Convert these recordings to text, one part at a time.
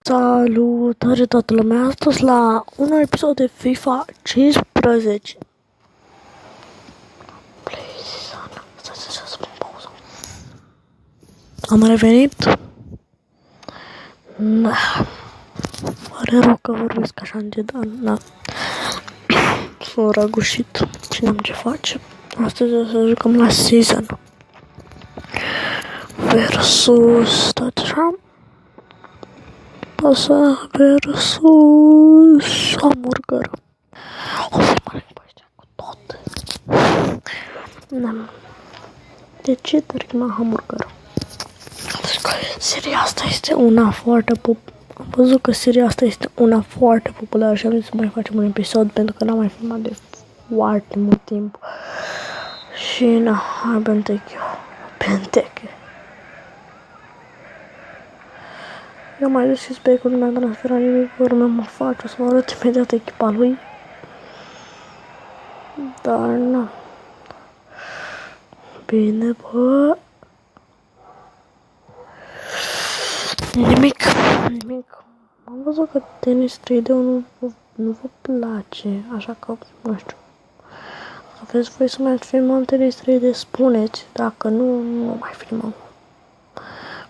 Salutare toată lumea, astăzi la un episod de FIFA 15. Stai să pun pauză. Am revenit. Pare rău că vorbesc așa în sunt răgușit și n-am ce face. Astăzi o să jucăm la Season versus tot așa. Asta versus hamburger. O să mănânc pe ăștia cu tot. De ce termina hamburger? Seria asta este una foarte am văzut că seria asta este una foarte populară și am zis să mai facem un episod pentru că n-am mai filmat de foarte mult timp. Și na, hai Benteke. Eu mai deschis pe ecul, nu mi-a transferat nimic, urmă mă face, o să vă arăt imediat echipa lui. Dar nu. Bine, bă. Nimic. Am văzut că tenis 3D nu vă place, așa că, nu știu. Dacă vreți voi să mai filmăm tenis 3D, spuneți, dacă nu mai filmăm.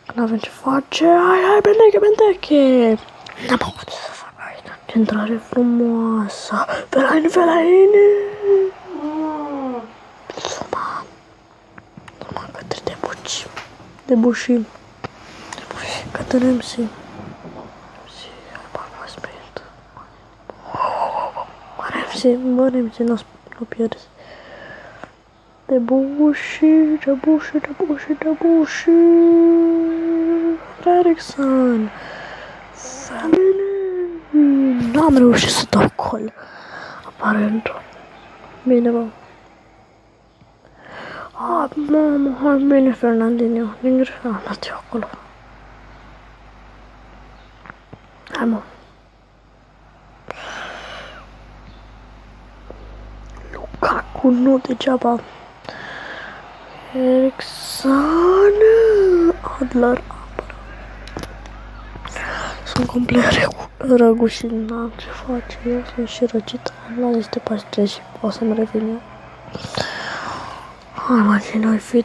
Că n-avem ce face, hai, Benteke! N-am avut ce să fac aici. Centrare frumoasă, Fellaini! Suma către Debuchy. Către MC. MC, nu pierzi. Debuchy. Eriksen. N-am reușit să dau gol. Aparent. Bine, bă. Mamă, hai bine, Fernandinho. Din greșeală, dați eu acolo. Hai, mă. Lukaku, nu degeaba. Eriksen. Adler. Sunt complet răgușit, n-am ce face. Eu sunt și răcit. Am zis de paște și o să-mi revin eu. Hai, mă, cine ai fi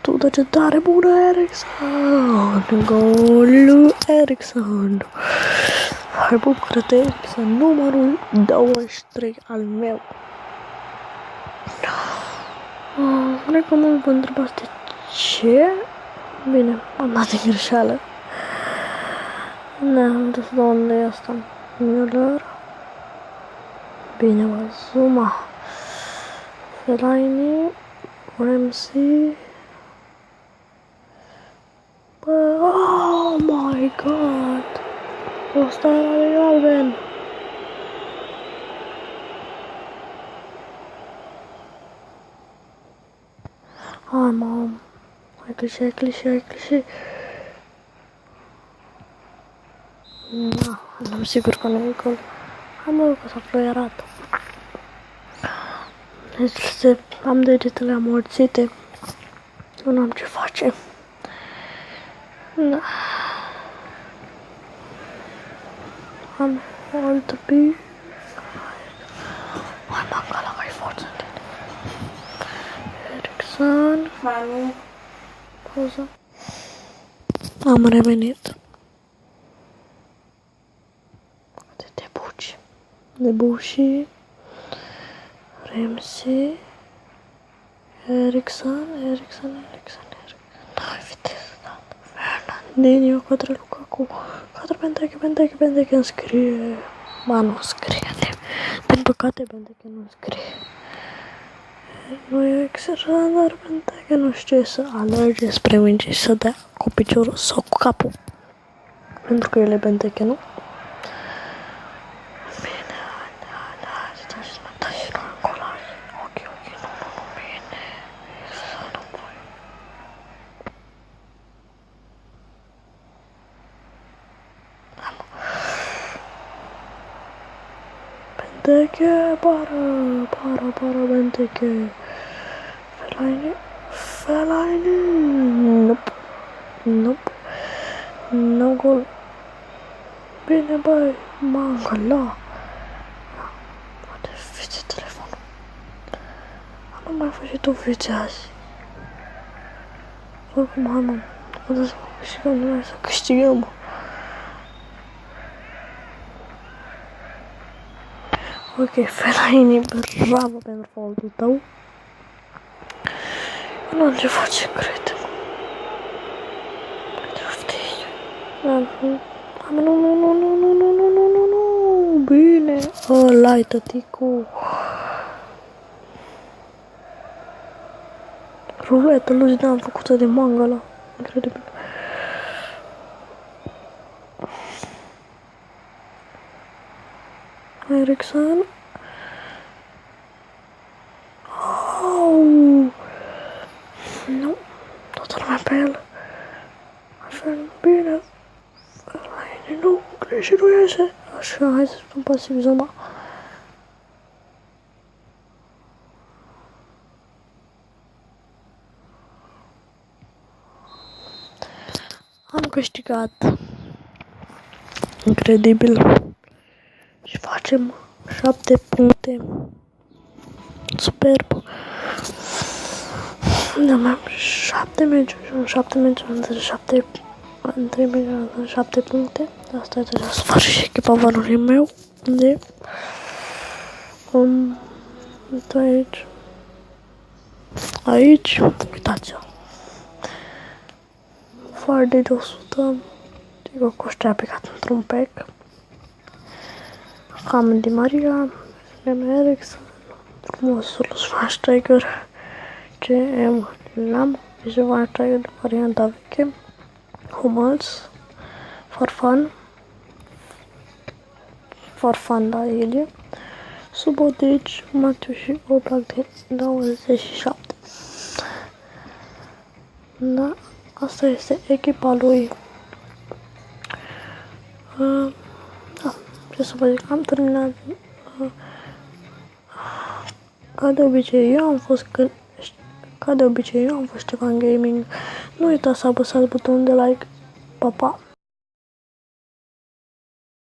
tu de ce tare bună, Eriksen! Golul Eriksen! Hai, bucură-te, Eriksen, numărul 23 al meu. Cred că mă vă întrebați de ce? Bine, am dat de greșeală. Am dus de unde e asta. Müller. Bine, bă, Zuma. Fellaini. Ramsey. Bă, oh my god. Ăsta era de galben. Hai, mam. Hai clișe. N-am sigur că nu e gol. Am văzut că s-a fluierat. Deci am degetele amorțite. Eu n-am ce face. Da. Am altă bi. Hai, mangala mai forță. Eriksen. Pauză. Am revenit. Debuchy, Ramsey, Eriksen. N-ai viteză, da. Fernandinho către Lukaku, către Benteke înscrie. Ba, nu scrie. Din păcate, Benteke nu scrie. Nu e exagerat, dar Benteke nu știe să alerge spre minge și să dea cu piciorul sau cu capul. Pentru că el e Benteke, nu? Benteke, para, Benteke. Fellaini. Nope. No goal. Bine, băi, mangala. Poate fiți telefonul. Am mai fost și tu fiți azi. Oricum, hai mă, putem să câștigăm, noi să câștigăm. Ok, Fellaini, bravo pentru foldul tău. Nu am ce face, cred. Nu, bine. Ăla-i tăticu. Ruletă, lui am făcut-o de mangala. Incredibil. Ericsson. Nu, toată lumea pe el. Așa, bine. Nu, greșit nu iese. Așa, hai să spun pasiv zona. Am câștigat. Incredibil. Și facem 7 puncte. Superb. Da, mai am 7 meciuri. 7 meciuri între 7 puncte. Asta e deja să fac și echipa valului meu. De aici, uitați-o. Foarte de 100. Digo Costa a picat într-un pack. Cam Di Maria, Ericsson, frumosul Schweinsteiger, CM Lam, Schweinsteiger de varianta veche, Hummels, Farfan la Ilie, Subotic, Matiu și Oblak de 27. Da, asta este echipa lui. Da, ce să vă zic, am terminat. Ca de obicei, eu am fost Ștefan Gaming. Nu uitați să apăsați butonul de like. Pa, pa!